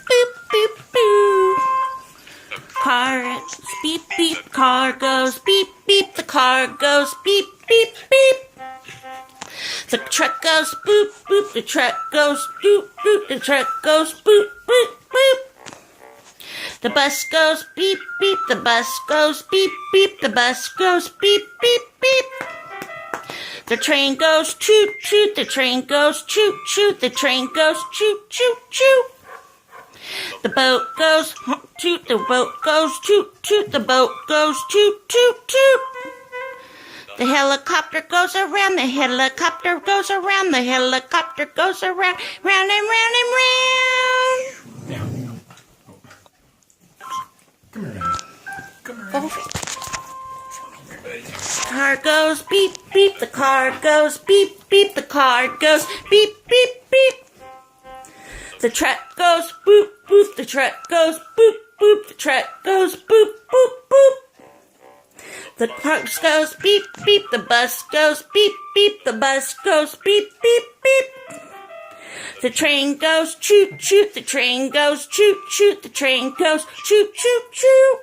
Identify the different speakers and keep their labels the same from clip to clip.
Speaker 1: Boop, boop, boop. Car, beep, beep, car goes beep, beep, the car goes beep, beep, beep. The truck goes boop, boop, the truck goes boop, boop, the truck goes boop, boop, boop. The bus goes beep, beep, the bus goes beep, beep, the bus goes beep, beep, beep. The train goes toot, toot, the train goes toot, toot, the train goes toot, toot, toot. The boat goes toot, the boat goes toot, toot, the boat goes toot, toot, toot. The helicopter goes around, the helicopter goes around, the helicopter goes around, round and round and round.
Speaker 2: Down. Come here, come here.
Speaker 1: Over. Car goes beep, beep, the car goes beep, beep, the car goes beep, beep, beep. The truck goes boop, boop, the truck goes boop, boop, the truck goes boop, boop, boop. The bus goes beep, beep, the bus goes beep, beep, the bus goes beep, beep, beep. The train goes choot, choot, the train goes choot, choot, the train goes choot, choot, choot.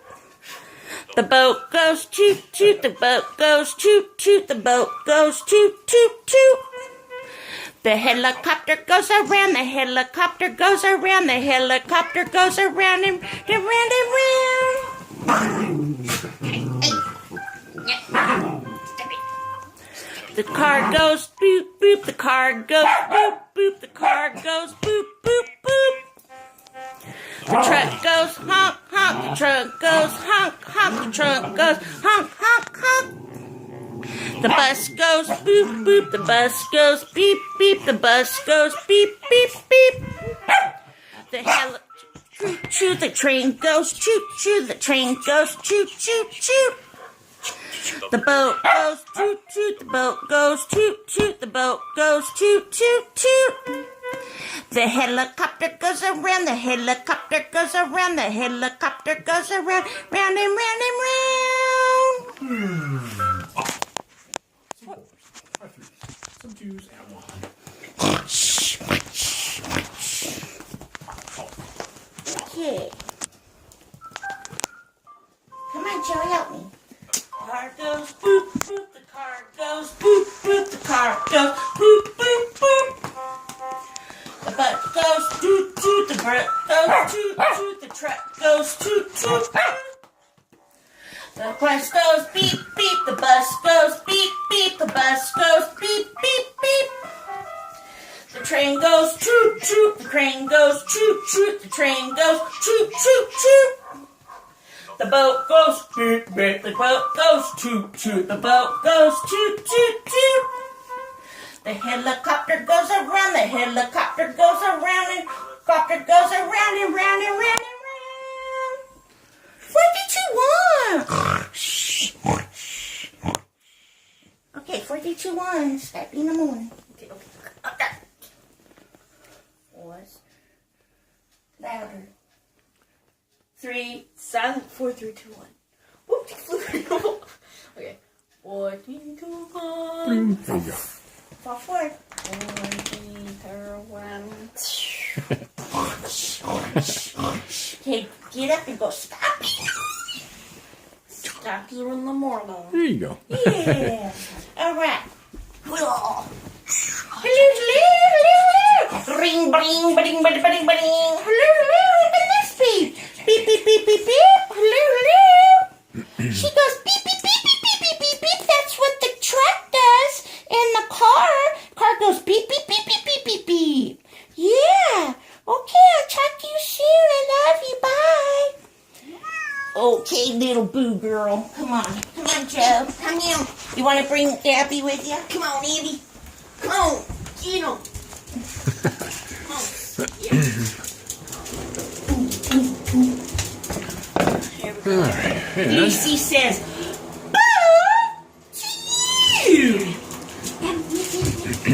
Speaker 1: The boat goes toot, toot, the boat goes toot, toot, the boat goes toot, toot, toot. The helicopter goes around, the helicopter goes around, the helicopter goes around and round and round. The car goes boop, boop, the car goes boop, boop, the car goes boop, boop, boop. The truck goes honk, honk, the truck goes honk, honk, the truck goes honk, honk, honk. The bus goes boop, boop, the bus goes beep, beep, the bus goes beep, beep, beep. The toot, toot, the train goes toot, toot, the train goes toot, toot, toot. The boat goes toot, toot, the boat goes toot, toot, the boat goes toot, toot, toot. The helicopter goes around, the helicopter goes around, the helicopter goes around, round and round and round.
Speaker 2: Some juice and one.
Speaker 1: Okay. Come on, Joe, help me. Car goes boop, boop, the car goes boop, boop, the car goes boop, boop, boop. The bus goes toot, toot, the bus goes toot, toot, the truck goes toot, toot, toot. The bus goes beep, beep, the bus goes beep, beep, the bus goes beep, beep, beep. The train goes toot, toot, the train goes toot, toot, the train goes toot, toot, toot. The boat goes beep, beep, the boat goes toot, toot, the boat goes toot, toot, toot. The helicopter goes around, the helicopter goes around, and helicopter goes around and round and round and round. What did you want? Okay, 4, 3, 2, 1. Start in the morning. Okay, okay. Pause. Louder. 3, silent. 4, 3, 2, 1. Whoop, okay. 4, 3, 2, 1.
Speaker 2: There you go.
Speaker 1: Fall forward.
Speaker 3: 4, 3, 2, 1.
Speaker 1: Okay, get up and go. Stop.
Speaker 3: Stop you in the morning.
Speaker 2: There you go.
Speaker 1: Yeah. All right. Hello, hello, hello, hello. Ring, bring, bring, bring, bring, bring. Hello, hello. Open this beep. Beep, beep, beep, beep, beep. Hello, hello. She goes beep, beep, beep, beep, beep, beep, beep, beep. That's what the truck does. And the car goes beep, beep, beep, beep, beep, beep, beep. Yeah. Okay, I'll talk to you soon. I love you. Bye. Okay, little boo girl. Come on, Joe. Come here. You want to bring Gabby with you? Come on, Andy. Come on, get him. Come on. Here we go.
Speaker 2: All right. And
Speaker 1: Lucy says, boo to you.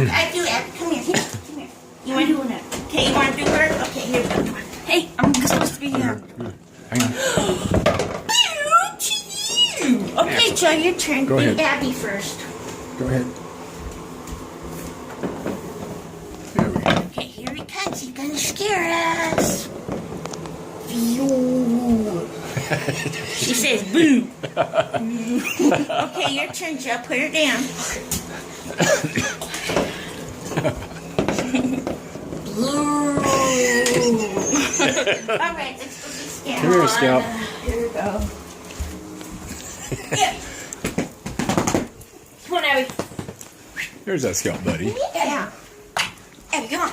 Speaker 1: I do it. Come here. Come here. You want to do it? Okay, you want to do her? Okay, here we go. Come on.
Speaker 3: Hey, I'm supposed to be here.
Speaker 2: hang on.
Speaker 1: Okay, Joe, your turn.
Speaker 2: Go ahead.
Speaker 1: Do Abby first.
Speaker 2: Go ahead. There we go.
Speaker 1: Okay, here he comes. He's gonna scare us. She says boo. Okay, your turn, Joe. Put her down. All right, let's go be scared.
Speaker 2: Come here, Scout.
Speaker 3: Here we go.
Speaker 1: Yeah.
Speaker 3: Come on, Abby.
Speaker 2: There's that Scout buddy.
Speaker 1: Yeah.
Speaker 3: Abby, come on.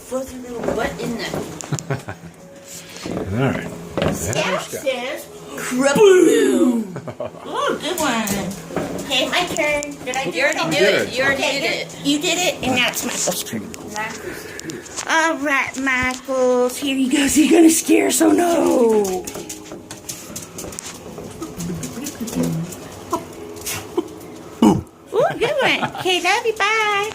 Speaker 1: Fuzzy little butt in there.
Speaker 2: All right.
Speaker 1: Scout says craboo. Oh, good one. Okay, my turn. Did I do
Speaker 3: You already
Speaker 1: it?
Speaker 3: did it. You already did it.
Speaker 1: You did it, and now it's Michael's turn. All right, Michaels. Here he goes. He's gonna scare us. Oh no. Ooh, good one. Okay, love you. Bye.